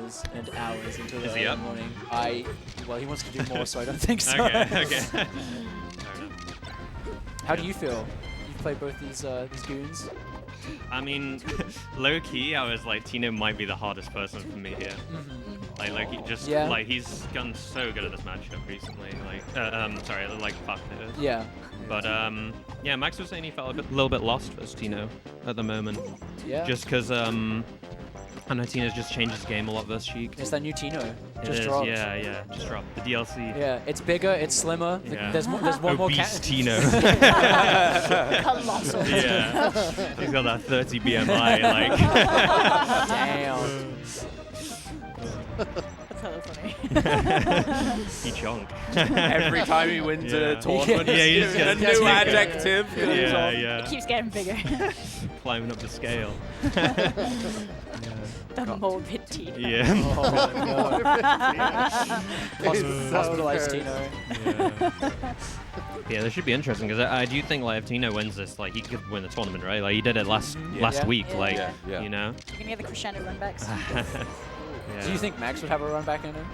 hours and hours into the he up? morning. Well, he wants to do more, so I don't think so. Okay. How do you feel? You've played both these goons. I mean, low key, I was like, Tino might be the hardest person for me here. Like he's gotten so good at this matchup recently. Like Falco. Yeah. But yeah, Max was saying he felt a little bit lost versus Tino at the moment. Yeah. Just because I know Tino's just changed his game a lot versus Sheik. It's that new Tino. Just dropped. Yeah, just dropped the DLC. Yeah, it's bigger, it's slimmer. Yeah. There's one more Obese Tino. Colossal. Yeah, he's got that 30 BMI. Like. Damn. That's hella funny. He chunk. Every time he wins a tournament, he he's just a gets new bigger. adjective. It keeps getting bigger. Climbing up the scale. The morbid Tino. Yeah. Hospitalized Tino. Yeah, this should be interesting because I do think like if Tino wins this, like he could win the tournament, right? Like he did it last week, like you know. You can get the crescendo run backs. Do you think Max would have a run back in him?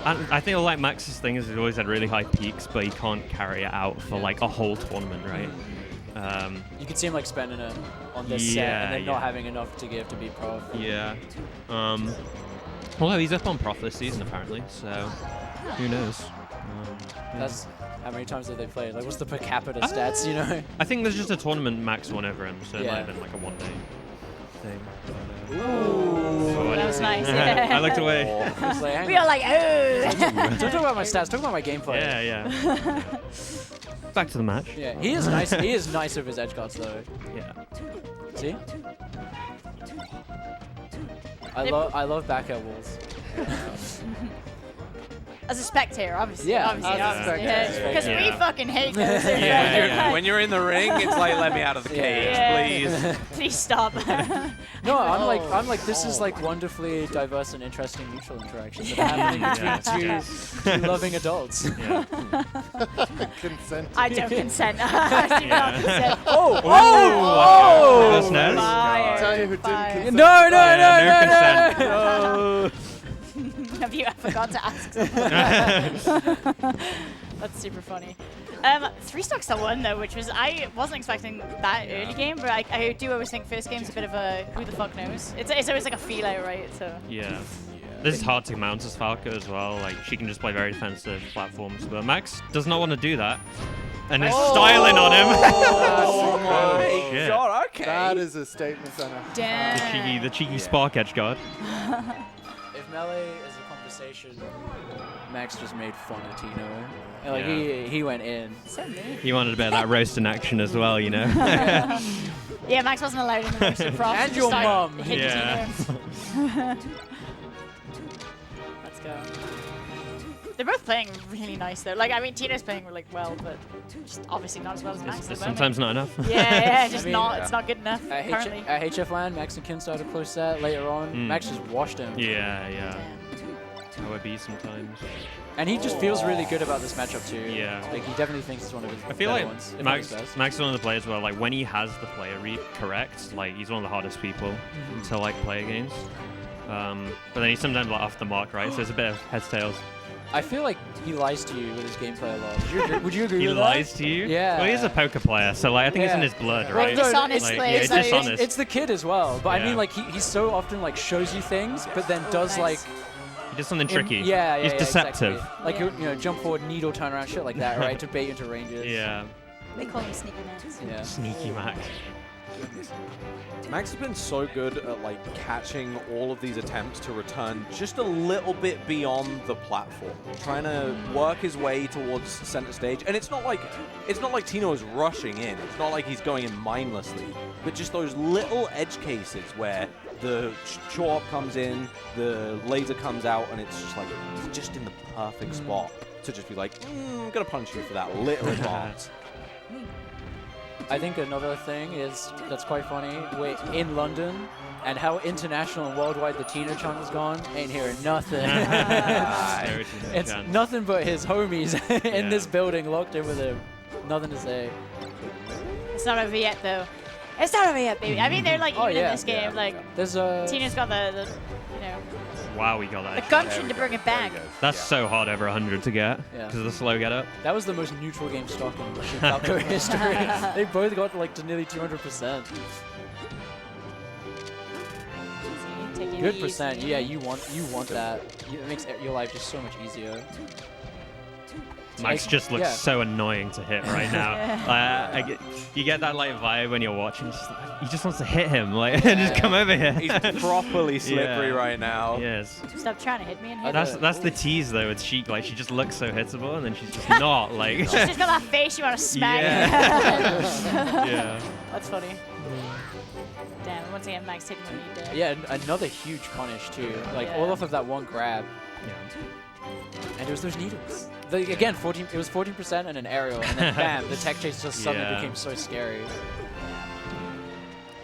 I think like Max's thing is he's always had really high peaks, but he can't carry it out for like a whole tournament, right? You could see him like spending it on this set and then not having enough to give to beat Prof. Yeah. Well, he's up on Prof this season apparently, so who knows? That's how many times have they played? Like, what's the per capita stats? You know? I think there's just a tournament Max won over him, so it might have been like a one-day thing. Ooh, that was nice. Yeah. I looked away. We are like, oh. Don't talk about my stats. Talk about my gameplay. Yeah. Back to the match. Yeah, he is nice. He is nice with his edge guards though. Yeah. See? I love back air walls. As a spectator, obviously. Yeah, Because we fucking hate those. When you're in the ring, it's like, let me out of the cage, please. Please stop. No, I'm like, this is like wonderfully diverse and interesting mutual interactions that are happening between two loving adults. Consent. I don't consent. I do not consent. That's nice. Fire. Tell you who didn't consent. No. Have you ever got to ask someone? That's super funny. 3-stock's the one though, which was I wasn't expecting that early game, but I do always think first game's a bit of a who the fuck knows. It's always like a feel out, right? So. Yeah. This is hard to mount as Falco as well. Like she can just play very defensive platforms, but Max does not want to do that, and is styling on him. Oh my Shit. god! Okay. That is a statement. Damn. The cheeky spark edge guard. If melee is a conversation, Max just made fun of Tino. Like he went in. So mean. He wanted a bit of that roast in action as well, you know. Yeah, Max wasn't allowed in the roasted prof. And your mum. Yeah. Let's go. They're both playing really nice though. Like I mean, Tino's playing like well, but just obviously not as well as Max. It's sometimes not enough. Yeah, just not. It's not good enough. Currently. At HF LAN, Max and Kin started a close set. Later on, Max just washed him. Yeah. How it be sometimes. And he just feels really good about this matchup too. Yeah. Like he definitely thinks it's one of his I feel better like ones. Max is one of the players where like when he has the player read correct, like he's one of the hardest people to like play against. But then he's sometimes like off the mark, right? So there's a bit of heads tails. I feel like he lies to you with his gameplay a lot. Would you agree He with that? lies to you? Yeah. Well, he's a poker player, so like I think it's in his blood, Well, right? no, Dishonest like, player, it's so dishonest. It's the kid as well, but I Yeah. mean, like he so often like shows you things, but then does like He does something tricky. Yeah, He's deceptive. Exactly. Like you know, jump forward, needle turn around, shit like that, right? To bait into ranges. Yeah. They call him Sneaky Max. Yeah. Sneaky Max. Max has been so good at like catching all of these attempts to return just a little bit beyond the platform, trying to work his way towards center stage. And it's not like Tino is rushing in. It's not like he's going in mindlessly, but just those little edge cases where the chop comes in, the laser comes out, and it's just like he's just in the perfect spot to just be like, I'm gonna punch you for that little advance. I think another thing is that's quite funny. We're in London, and how international and worldwide the Tino chant has gone. Ain't hearing nothing. It's nothing but his homies in this building locked in with him. Nothing to say. It's not over yet though. It's not over yet, baby. I mean, they're like even in this game, like there's Tino's got the you know, Wow, we got that. the gumption to bring it back. That's so hard over 100 to get Yeah. because of the slow get up. That was the most neutral game stock in Falco history. They both got like to nearly 200%. Taking Good it percent. easy. Yeah, you want that. It makes your life just so much easier. Max just looks yeah. so annoying to hit right now. You get that like vibe when you're watching. Just like, he just wants to hit him, like just come over here. He's properly slippery Yeah. right now. Yes. Stop trying to hit me and hit That's the tease though with Sheik. Like she just looks so hittable, and then she's just not. Like She's just got that face you want to smack. yeah. That's funny. Damn, once again, Max taking the lead there. Yeah, another huge punish too. Like all off of that one grab. And it was those needles. Again, 14. It was 14% and an aerial, and then bam, the tech chase just suddenly became so scary.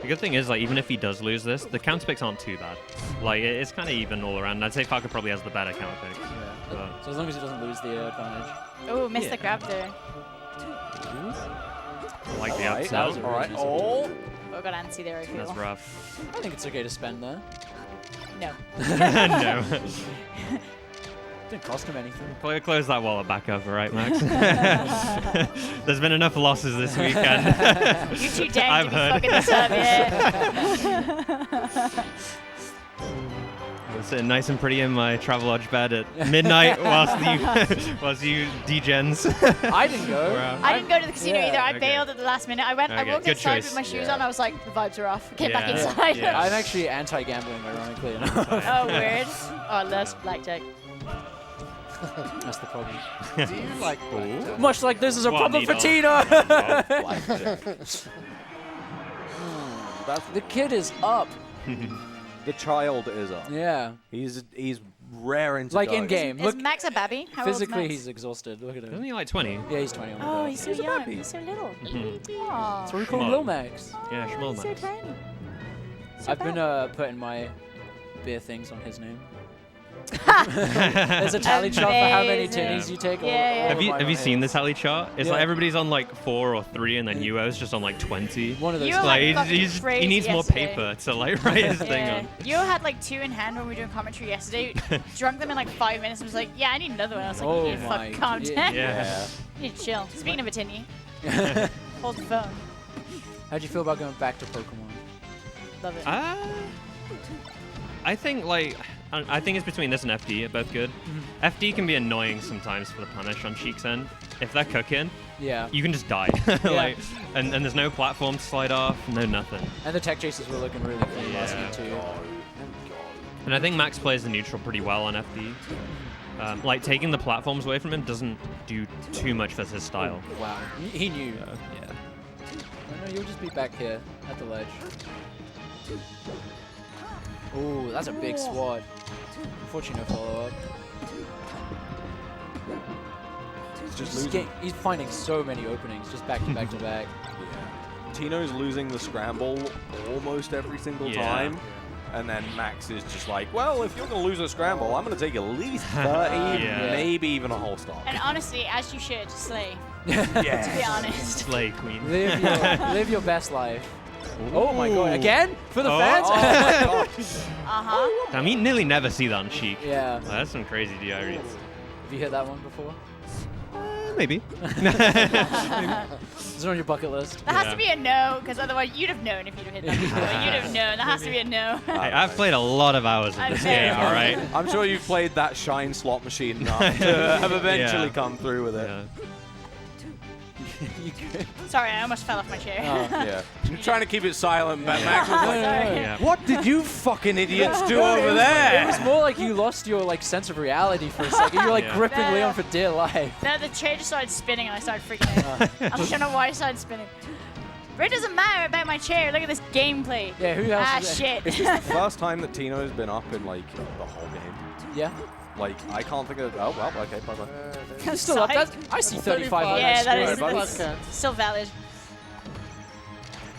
The good thing is, like, even if he does lose this, the counter picks aren't too bad. Like, it's kind of even all around. I'd say Falco probably has the better counter picks. Yeah. So as long as he doesn't lose the advantage. Oh, missed the grab there. I like the All right, upsell. all right. Oh, Oh, got antsy there, I feel. That's rough. I think it's okay to spend there. No. No. Didn't cost him anything. Close that wallet back up, all right, Max? There's been enough losses this weekend. You're too dead I've to be heard. fucking this up, yeah. I'm sitting nice and pretty in my Travelodge bed at midnight whilst you degens. I didn't go. Wow. I didn't go to the casino Yeah, either. I okay. bailed at the last minute. I went. I Okay, walked good inside choice. with my shoes Yeah. on. I was like, the vibes are off. Came back Yeah. inside. Yeah. I'm actually anti-gambling, ironically enough. Oh, weird. Oh, that's blackjack. That's the problem. Do you like blackjack? Much like this is a One problem for needle. Tino. The kid is up. the child is up. Yeah. He's raring to Like go. in game. Is Look, Max a babby? How old's physically Max? he's exhausted. Look at Isn't him. he like 20? Yeah, he's 20. Oh, he's so He's a young. baby. He's so little. Mhm. Aw. That's what we call Come Lil on. Max. Yeah, Shmuel So Max. tiny. So I've been bad. putting my beer things on his name. There's a tally chart for how many Amazing. tinnies you take. Yeah, yeah. Have you seen the tally chart? It's Yeah. like everybody's on like 4 or 3, and then UO's just on like 20. One of those. You were Like like he fucking needs more crazy paper to like write his thing Yeah. on. You had like 2 in hand when we were doing commentary yesterday. Drunk them in like 5 minutes and was like, yeah, I need another one. I was like, Oh you need to my- fucking calm down. Yeah. You need to chill. Speaking of a tinny, hold the phone. How'd you feel about going back to Pokemon? Love it. I think I think it's between this and FD. They're both good. FD can be annoying sometimes for the punish on Sheik's end. If they're cooking, Yeah. you can just die. Like, and there's no platform to slide off, no nothing. And the tech chases were looking really clean last Yeah. game too. And I think Max plays the neutral pretty well on FD. Like taking the platforms away from him doesn't do too much for his style. Wow. He knew. Yeah. Oh, no, you'll just be back here at the ledge. Ooh, that's a big swat. Unfortunately, no follow-up. He's finding so many openings, just back to back to back. Yeah. Tino's losing the scramble almost every single Yeah. time. And then Max is just like, well, if you're going to lose a scramble, I'm going to take at least 30, Yeah. maybe even a whole stock. And honestly, as you should, slay. Yeah. To be honest. Slay queen. Live your best life. Oh my god, again? For the Oh. fans? Oh my god. Uh-huh. I mean, nearly never see that on Sheik. Yeah. That's some crazy DI reads. Have you hit that one before? Maybe. Is it on your bucket list? That has Yeah. to be a no, because otherwise you'd have known if you'd have hit that before. You'd have known. That has to be a no. Hey, I've played a lot of hours of I'm this very game, all right? I'm sure you've played that Shine slot machine enough to have eventually Yeah. come through with it. Yeah. You could. Sorry, I almost fell off my chair. Oh. Yeah. I'm trying to keep it silent, but Max was like, Sorry. Yeah. what did you fucking idiots do No, over It there? was more like you lost your sense of reality for a second. You were like Yeah. gripping No. Leon for dear life. No, the chair just started spinning and I started freaking out. I don't know why it started spinning. But it doesn't matter about my chair. Look at this gameplay. Yeah, who else? Ah, is there? shit. First time that Tino's been up in like the whole game. Yeah. Like, I can't think of. Oh, well, okay, bye-bye. He's still up. Side. I see 35 on Yeah, that that score, is buddy. that's still valid.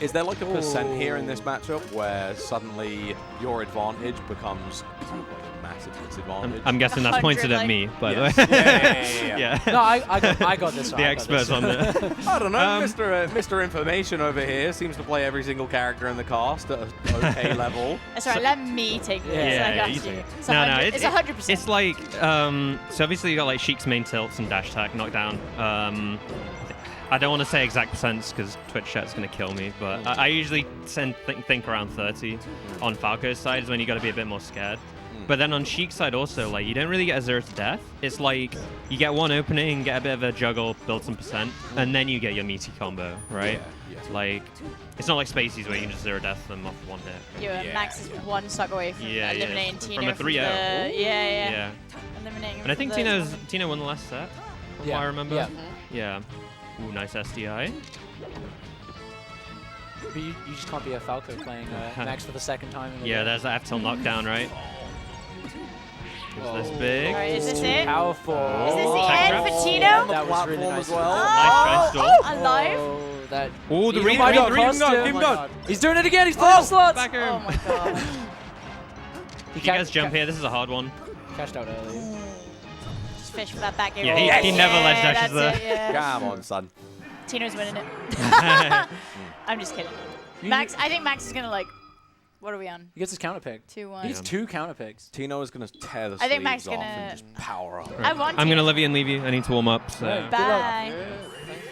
Is there like a percent here in this matchup where suddenly your advantage becomes kind of like a massive disadvantage? I'm guessing that's pointed at me, by the way. Yeah. No, I got this one. The experts on the. I don't know, Mr. Information over here seems to play every single character in the cast at an okay level. Sorry, let me take this. I got you you. take it. It's No, 100%. It's 100%. It's like, so obviously you got like Sheik's main tilts and dash attack, knockdown. I don't want to say exact percents because Twitch chat's going to kill me, but I usually think around 30 on Falco's side is when you got to be a bit more scared. But then on Sheik's side also, like, you don't really get a 0 to death. It's like you get one opening, get a bit of a juggle, build some percent, and then you get your meaty combo, right? Yeah. Like, it's not like Spaceys where you can just 0 death them off one hit. Max is one stock away from eliminating Tino. From a 3-0. Yeah. Eliminating him. And I think Tino won the last set, if I remember. Yeah. Ooh, nice SDI. But you just can't be a Falco playing Max for the second time. In the day. There's that F-tilt knockdown, right? Is this big? Alright, is this it? Powerful. Is this the Tech end trap. for Tino? That was really nice. as well. Nice trench stall. Alive? Oh, the read, my God, read, crossed him. keep him going. He's doing it again. He's playing the slots. Back Oh home. my god. If you guys jump here, this is a hard one. Cashed out early. Just fish for that back air. Yeah, he never ledge dashes there. It, yeah. Come on, son. Tino's winning it. I'm just kidding. Max, I think Max is gonna like. What are we on? He gets his counter pick. 2-1. He gets 2 counter picks. Tino is going to tear the I think sleeves Max off gonna- and just power up. I want I'm Tino. gonna love you and leave you. I need to warm up. So. Good luck. Bye.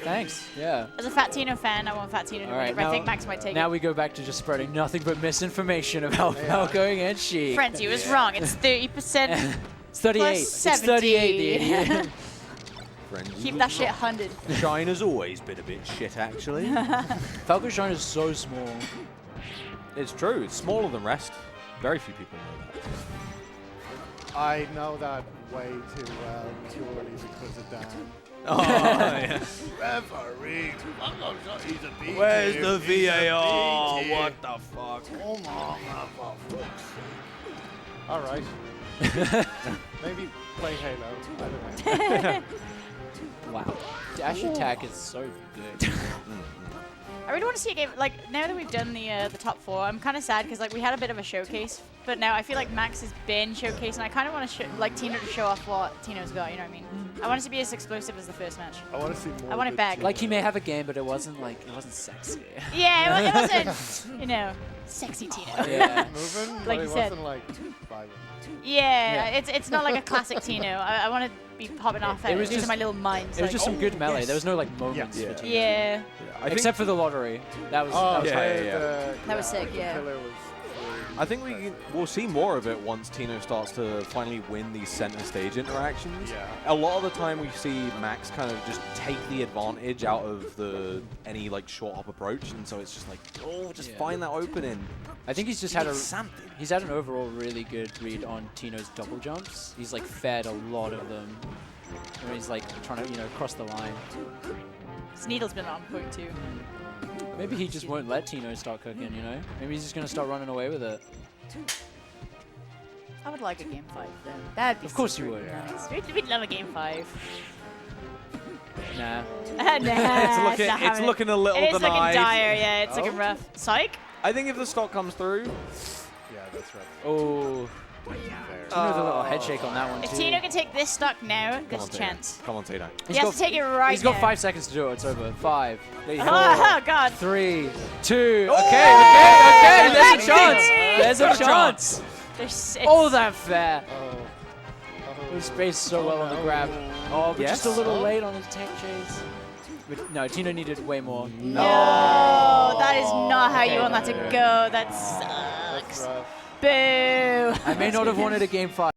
Thanks. Yeah. As a Fat Tino fan, I want Fat Tino to win it, but I think Max might take now it. we go back to just spreading nothing but misinformation about Falco and Sheik. Friends, you was wrong. It's 30%. It's 38. Plus It's 70. 38, the idiot. Keep that shit 100. Shine has always been a bit shit, actually. Falco Shine is so small. It's true. It's smaller than rest. Very few people know that. I know that way too well, purely because of Dan. Oh, yeah. Referee, he's a B. Where's the VAR? What the fuck? Come on, all right. Maybe play Halo. I don't know. Wow. Dash attack is so good. I really want to see a game, like, now that we've done the top 4, I'm kind of sad because, like, we had a bit of a showcase, but now I feel like Max has been showcased, and I kind of want to, like, Tino to show off what Tino's got, you know what I mean? I want it to be as explosive as the first match. I want to see more. I want it back. Like, he may have a game, but it wasn't sexy. Yeah, it wasn't, you know, sexy Tino. Yeah. Moving, Like but you it said. wasn't like violent. Yeah, it's not like a classic Tino. I want to be popping off out was using just- my little mind. It was just some good melee. There was no, like, moments Yeah. for Tino. Yeah, Except for the lottery. That was, Oh, that was yeah, hype. yeah. That was sick, the yeah. killer was I think we'll see more of it once Tino starts to finally win these center stage interactions. Yeah. A lot of the time we see Max kind of just take the advantage out of any like short hop approach, and so it's just like, oh, just find that opening. I think he's just had something. He's had an overall really good read on Tino's double jumps. He's like fed a lot of them. And he's like trying to, cross the line. His needle's been on point too. Maybe he just won't let Tino start cooking, Maybe he's just going to start running away with it. I would like a game 5 then. That'd be Of course you super would. nice. We'd love a game 5. Nah. It's looking a little It is looking denied. dire, yeah. It's looking rough. Psych? I think if the stock comes through, yeah, that's right. Oh. Tino with a little head shake on that one, If too. Tino can take this stock now, there's a Tino. chance. Come on, Tino. He has to take it right He's got now. 5 seconds to do it. It's over. 5. Oh, God. 3, 2. Oh! Okay. There's a Back chance. in. There's a chance. There's, Oh, that fair. Oh. It was spaced so well on the grab. Oh, but just a Yes. little late on his tech chase. But no, Tino needed way more. No, that is not how you want that to go. That sucks. That's rough. Boo. I may not have wanted a game 5.